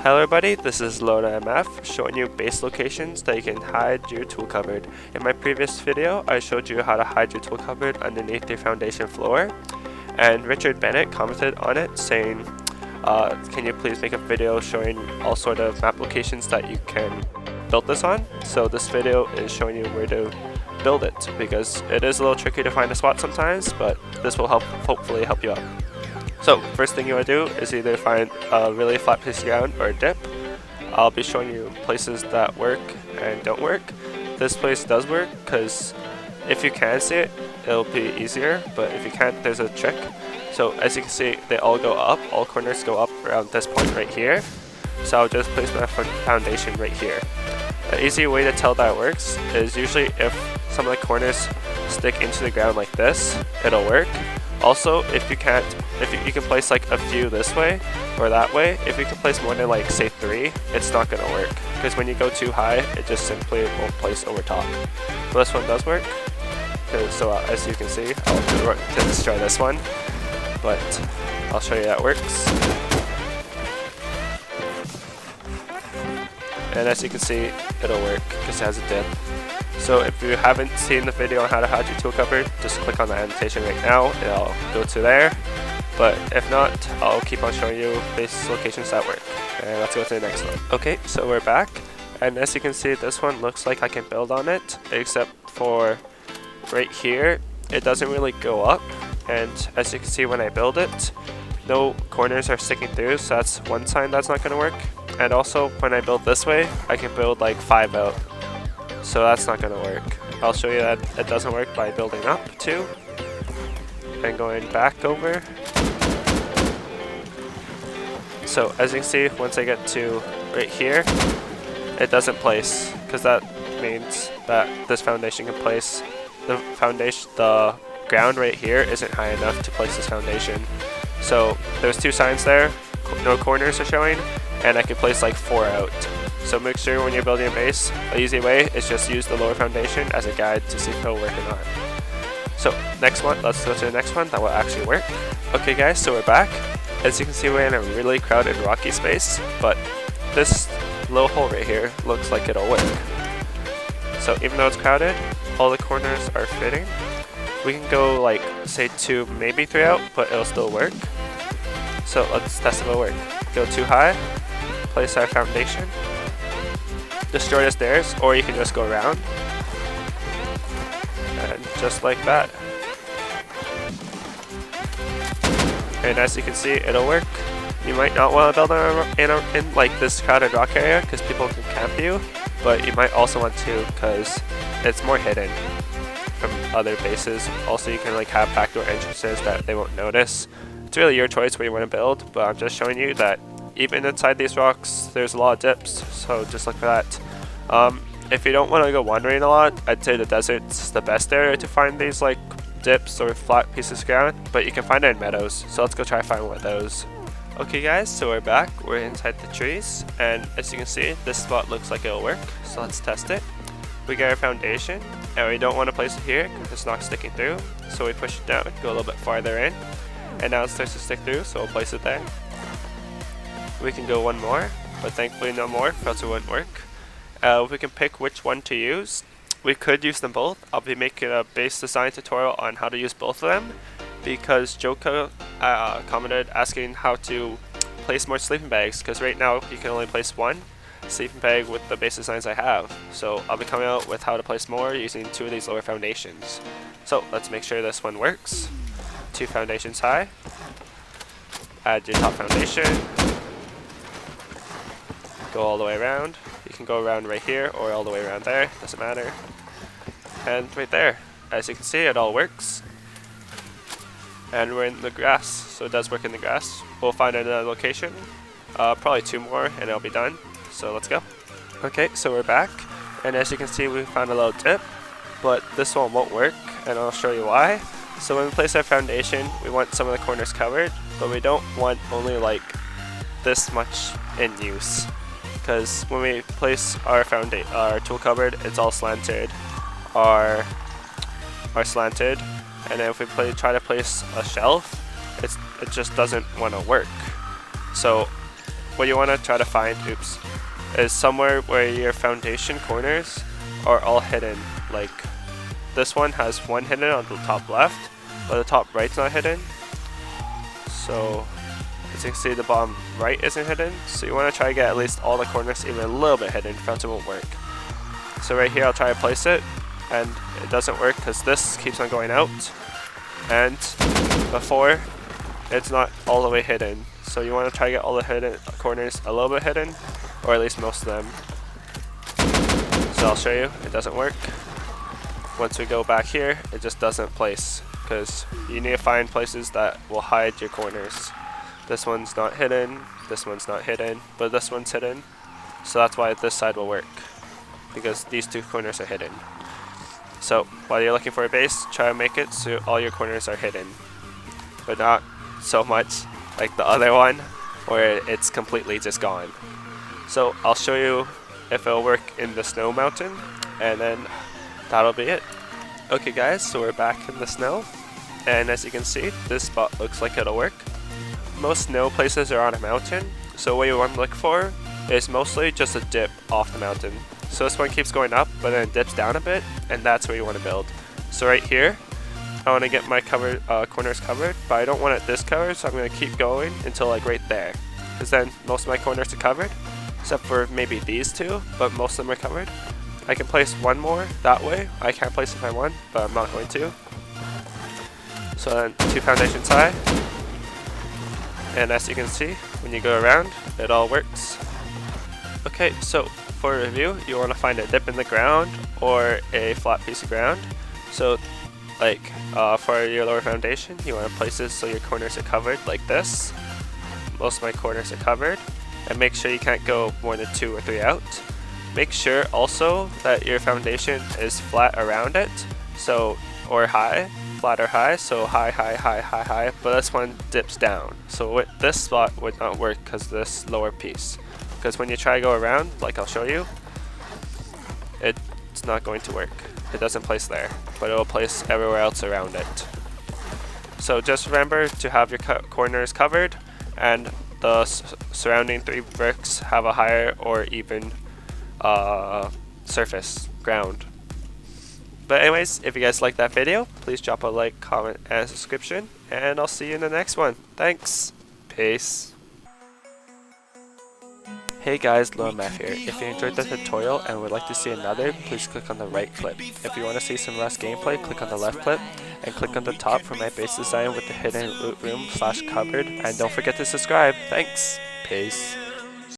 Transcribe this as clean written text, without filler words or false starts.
Hello everybody, this is LodaMF showing you base locations that you can hide your tool cupboard. In my previous video, I showed you how to hide your tool cupboard underneath your foundation floor, and Richard Bennett commented on it saying, can you please make a video showing all sort of map locations that you can build this on? So this video is showing you where to build it, because it is a little tricky to find a spot sometimes, but this will hopefully help you out. So first thing you want to do is either find a really flat piece of ground or a dip. I'll be showing you places that work and don't work. This place does work because if you can see it, it'll be easier, but if you can't, there's a trick. So as you can see, they all go up, all corners go up around this point right here. So I'll just place my foundation right here. An easy way to tell that it works is usually if some of the corners stick into the ground like this, it'll work. Also, if you can place like a few this way or that way. If you can place more than like say 3, it's not gonna work, because when you go too high, it just simply won't place over top. But this one does work. So as you can see, I'll destroy this one, but I'll show you that works. And as you can see, it'll work because it has a dip. So if you haven't seen the video on how to hide your tool cupboard, just click on the annotation right now and I'll go to there. But if not, I'll keep on showing you base locations that work. And let's go to the next one. Okay, so we're back. And as you can see, this one looks like I can build on it, except for right here, it doesn't really go up. And as you can see when I build it, no corners are sticking through, so that's one sign that's not going to work. And also, when I build this way, I can build like 5 out. So that's not going to work. I'll show you that it doesn't work by building up too. And going back over. So as you can see, once I get to right here, it doesn't place, because that means that this foundation can place the ground right here isn't high enough to place this foundation. So there's 2 signs there, no corners are showing, and I can place like 4 out. So make sure when you're building a base, the easy way is just use the lower foundation as a guide to see if it'll work or not. So next one, let's go to the next one that will actually work. Okay guys, so we're back. As you can see, we're in a really crowded rocky space, but this little hole right here looks like it'll work. So even though it's crowded, all the corners are fitting. We can go like say 2, maybe 3 out, but it'll still work. So let's test if it'll work. Go too high, place our foundation, destroy the stairs, or you can just go around. And just like that. And as you can see, it'll work. You might not want to build in like this crowded rock area because people can camp you, but you might also want to because it's more hidden from other bases. Also, you can like have backdoor entrances that they won't notice. It's really your choice where you want to build, but I'm just showing you that even inside these rocks, there's a lot of dips, so just look for that. If you don't want to go wandering a lot, I'd say the desert's the best area to find these like dips or flat pieces of ground, but you can find it in meadows, so let's go try find one of those. Okay guys, so we're back, we're inside the trees, and as you can see, this spot looks like it'll work, so let's test it. We get our foundation, and we don't want to place it here because it's not sticking through, so we push it down, go a little bit farther in, and now it starts to stick through, so we'll place it there. We can go one more, but thankfully no more, or else it wouldn't work. We can pick which one to use. We could use them both. I'll be making a base design tutorial on how to use both of them, because Joka commented asking how to place more sleeping bags, because right now you can only place 1 sleeping bag with the base designs I have. So I'll be coming out with how to place more using 2 of these lower foundations. So let's make sure this one works. 2 foundations high. Add your top foundation. Go all the way around. You can go around right here or all the way around there, doesn't matter. And right there, as you can see, it all works. And we're in the grass, so it does work in the grass. We'll find another location, probably 2 more and it'll be done. So let's go. Okay, so we're back, and as you can see, we found a little dip, but this one won't work, and I'll show you why. So when we place our foundation, we want some of the corners covered, but we don't want only like this much in use. Because when we place our tool cupboard, it's all slanted, are slanted, and then if we try to place a shelf, it just doesn't want to work. So what you want to try to find, is somewhere where your foundation corners are all hidden. Like this one has one hidden on the top left, but the top right's not hidden. So as you can see, the bottom right isn't hidden. So you want to try to get at least all the corners even a little bit hidden, or else it won't work. So right here I'll try to place it, and it doesn't work because this keeps on going out, and before it's not all the way hidden. So you want to try to get all the hidden corners a little bit hidden, or at least most of them. So I'll show you, it doesn't work. Once we go back here, it just doesn't place, because you need to find places that will hide your corners. This one's not hidden, this one's not hidden, but this one's hidden. So that's why this side will work, because these two corners are hidden. So while you're looking for a base, try to make it so all your corners are hidden, but not so much like the other one where it's completely just gone. So I'll show you if it'll work in the snow mountain, and then that'll be it. Okay guys, so we're back in the snow, and as you can see, this spot looks like it'll work. Most snow places are on a mountain, so what you want to look for is mostly just a dip off the mountain. So this one keeps going up, but then it dips down a bit, and that's where you want to build. So right here, I want to get my corners covered, but I don't want it this covered, so I'm going to keep going until like right there. Because then most of my corners are covered, except for maybe these two, but most of them are covered. I can place one more that way. I can place if I want, but I'm not going to. So then 2 foundations high. And as you can see, when you go around, it all works. Okay, so for a review, you want to find a dip in the ground or a flat piece of ground. So like for your lower foundation, you want to place it so your corners are covered like this. Most of my corners are covered. And make sure you can't go more than 2 or 3 out. Make sure also that your foundation is flat around it, so or high, flat or high, so high, high, high, high, high, but this one dips down. So with this spot would not work because this lower piece. Because when you try to go around, like I'll show you, it's not going to work. It doesn't place there, but it will place everywhere else around it. So just remember to have your corners covered, and the surrounding 3 bricks have a higher or even surface, ground. But anyways, if you guys like that video, please drop a like, comment, and subscription, and I'll see you in the next one. Thanks. Peace. Hey guys, LoMF here. If you enjoyed the tutorial and would like to see another, please click on the right clip. If you want to see some Rust gameplay, click on the left clip, and click on the top for my base design with the hidden loot room /cupboard, and don't forget to subscribe. Thanks. Peace.